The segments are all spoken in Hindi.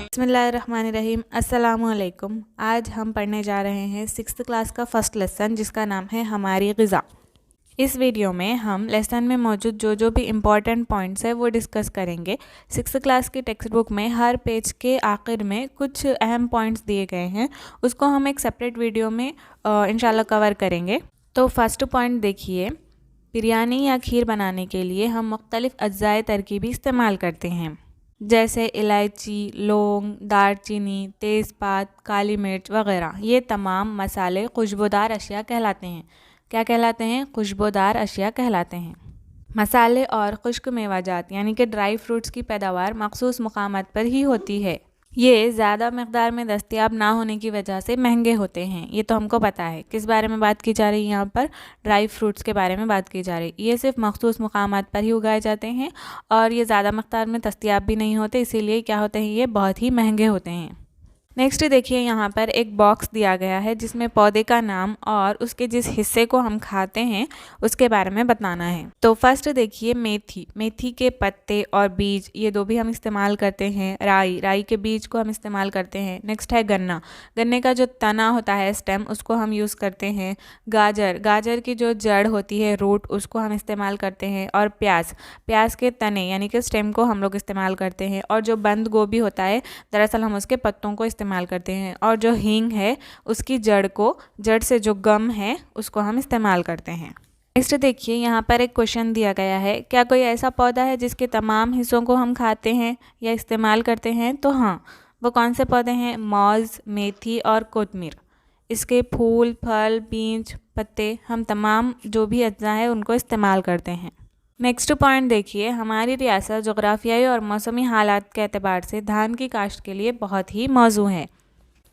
बिस्मिल्लाहिर्रहमानिर्रहीम। अस्सलामुअलैकुम। आज हम पढ़ने जा रहे हैं 6th क्लास का फर्स्ट लेसन जिसका नाम है हमारी ग़िज़ा। इस वीडियो में हम लेसन में मौजूद जो भी इम्पॉर्टेंट पॉइंट्स है वो डिस्कस करेंगे। 6th क्लास की टेक्स्ट बुक में हर पेज के आखिर में कुछ अहम पॉइंट्स दिए गए हैं, उसको हम एक सेपरेट वीडियो में इंशाल्लाह कवर करेंगे। तो फर्स्ट पॉइंट देखिए, बिरयानी या खीर बनाने के लिए हम मुख्तलिफ़ अज्जाए तरकीबी इस्तेमाल करते हैं, जैसे इलायची, लौंग, दालचीनी, तेज़पात, काली मिर्च वगैरह। ये तमाम मसाले खुशबूदार अशिया कहलाते हैं। क्या कहलाते हैं? खुशबूदार अशिया कहलाते हैं। मसाले और खुश्क मेवाजात यानी कि ड्राई फ्रूट्स की पैदावार मखसूस मुकामात पर ही होती है। ये ज़्यादा मकदार में दस्तयाब ना होने की वजह से महंगे होते हैं। ये तो हमको पता है। किस बारे में बात की जा रही है यहाँ पर? ड्राई फ्रूट्स के बारे में बात की जा रही है। ये सिर्फ मखसूस मुकामात पर ही उगाए जाते हैं और ये ज़्यादा मकदार में दस्तयाब भी नहीं होते, इसीलिए क्या होते हैं, ये बहुत ही महंगे होते हैं। नेक्स्ट देखिए, यहाँ पर एक बॉक्स दिया गया है जिसमें पौधे का नाम और उसके जिस हिस्से को हम खाते हैं उसके बारे में बताना है। तो फर्स्ट देखिए, मेथी। मेथी के पत्ते और बीज ये दो भी हम इस्तेमाल करते हैं। राई के बीज को हम इस्तेमाल करते हैं। नेक्स्ट है गन्ना। गन्ने का जो तना होता है, स्टेम, उसको हम यूज़ करते हैं। गाजर की जो जड़ होती है, रूट, उसको हम इस्तेमाल करते हैं। और प्याज के तने यानी कि स्टेम को हम लोग इस्तेमाल करते हैं। और जो बंद गोभी होता है, दरअसल हम उसके पत्तों को इस्तेमाल करते हैं। और जो हींग है, उसकी जड़ से जो गम है उसको हम इस्तेमाल करते हैं। नेक्स्ट देखिए, यहाँ पर एक क्वेश्चन दिया गया है, क्या कोई ऐसा पौधा है जिसके तमाम हिस्सों को हम खाते हैं या इस्तेमाल करते हैं? तो हाँ, वो कौन से पौधे हैं? मौज, मेथी और कोतमीर। इसके फूल, फल, बीज, पत्ते, हम तमाम जो भी अज्जा है उनको इस्तेमाल करते हैं। नेक्स्ट पॉइंट देखिए, हमारी रियासत जोग्राफियाई और मौसमी हालात के एतबार से धान की काश्त के लिए बहुत ही मौजू है।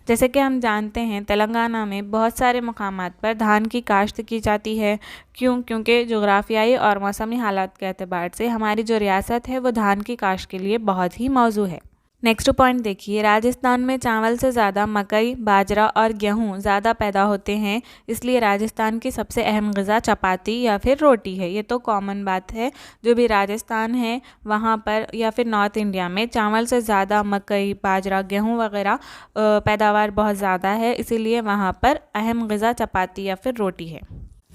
जैसे कि हम जानते हैं, तेलंगाना में बहुत सारे मकामात पर धान की काश्त की जाती है। क्योंकि जोग्राफियाई और मौसमी हालात के एतबार से हमारी जो रियासत है वो धान की काश्त के लिए बहुत ही मौजू है। नेक्स्ट पॉइंट देखिए, राजस्थान में चावल से ज़्यादा मकई, बाजरा और गेहूँ ज़्यादा पैदा होते हैं, इसलिए राजस्थान की सबसे अहम ग़िज़ा चपाती या फिर रोटी है। ये तो कॉमन बात है। जो भी राजस्थान है वहाँ पर या फिर नॉर्थ इंडिया में चावल से ज़्यादा मकई, बाजरा, गेहूँ वगैरह पैदावार बहुत ज़्यादा है, इसीलिए वहाँ पर अहम ग़िज़ा चपाती या फिर रोटी है।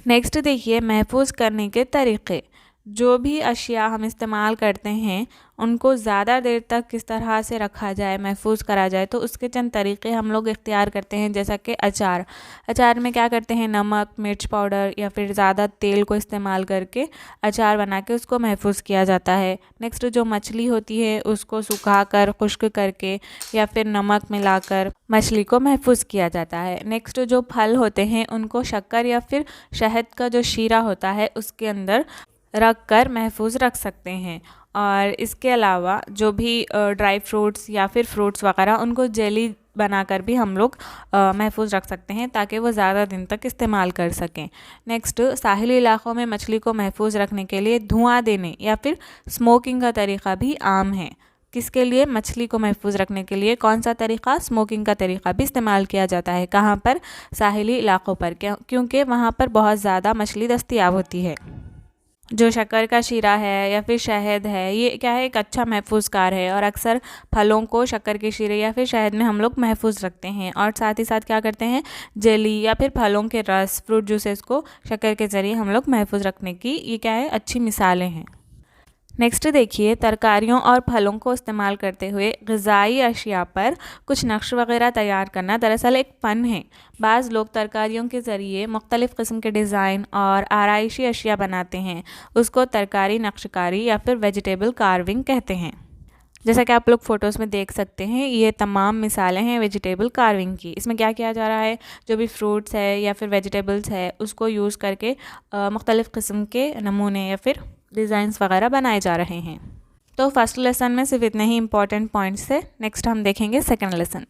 नेक्स्ट देखिए, महफूज करने के तरीक़े। जो भी अशिया हम इस्तेमाल करते हैं उनको ज़्यादा देर तक किस तरह से रखा जाए, महफूज करा जाए, तो उसके चंद तरीक़े हम लोग इख्तियार करते हैं। जैसा कि अचार में क्या करते हैं, नमक, मिर्च पाउडर या फिर ज़्यादा तेल को इस्तेमाल करके अचार बना के उसको महफूज किया जाता है। नेक्स्ट, जो मछली होती है उसको सुखा कर, खुश्क करके या फिर नमक मिलाकर मछली को महफूज किया जाता है। नेक्स्ट, जो फल होते हैं उनको शक्कर या फिर शहद का जो शीरा होता है उसके अंदर रख कर महफूज रख सकते हैं। और इसके अलावा जो भी ड्राई फ्रूट्स या फिर फ्रूट्स वगैरह, उनको जेली बनाकर भी हम लोग महफूज रख सकते हैं ताकि वो ज़्यादा दिन तक इस्तेमाल कर सकें। नेक्स्ट, साहिली इलाक़ों में मछली को महफूज रखने के लिए धुआं देने या फिर स्मोकिंग का तरीक़ा भी आम है। किसके लिए? मछली को महफूज रखने के लिए कौन सा तरीक़ा? स्मोकिंग का तरीक़ा भी इस्तेमाल किया जाता है। कहाँ पर? साहिली इलाक़ों पर, क्योंकि वहाँ पर बहुत ज़्यादा मछली दस्तयाब होती है। जो शक्कर का शीरा है या फिर शहद है, ये क्या है, एक अच्छा महफूज कार है। और अक्सर फलों को शक्कर के शीरे या फिर शहद में हम लोग महफूज रखते हैं। और साथ ही साथ क्या करते हैं, जेली या फिर फलों के रस, फ्रूट जूसेस को शक्कर के ज़रिए हम लोग महफूज रखने की ये क्या है, अच्छी मिसालें हैं। नेक्स्ट देखिए, तरकारियों और फलों को इस्तेमाल करते हुए ग़िज़ाई अशिया पर कुछ नक्श वगैरह तैयार करना दरअसल एक फ़न है। बाज़ लोग तरकारियों के ज़रिए मुख्तलिफ़ किस्म के डिज़ाइन और आराइशी अशिया बनाते हैं, उसको तरकारी नक्शकारी या फिर वेजिटेबल कार्विंग कहते हैं। जैसा कि आप लोग फ़ोटोज़ में देख सकते हैं, ये तमाम मिसालें हैं वेजिटेबल कार्विंग की। इसमें क्या किया जा रहा है, जो भी फ्रूट्स है या फिर वेजिटेबल्स है उसको यूज़ करके मुख्तलिफ़ किस्म के नमूने या फिर डिज़ाइंस वगैरह बनाए जा रहे हैं। तो फर्स्ट लेसन में सिर्फ इतने ही इम्पॉर्टेंट पॉइंट्स थे। नेक्स्ट हम देखेंगे सेकंड लेसन।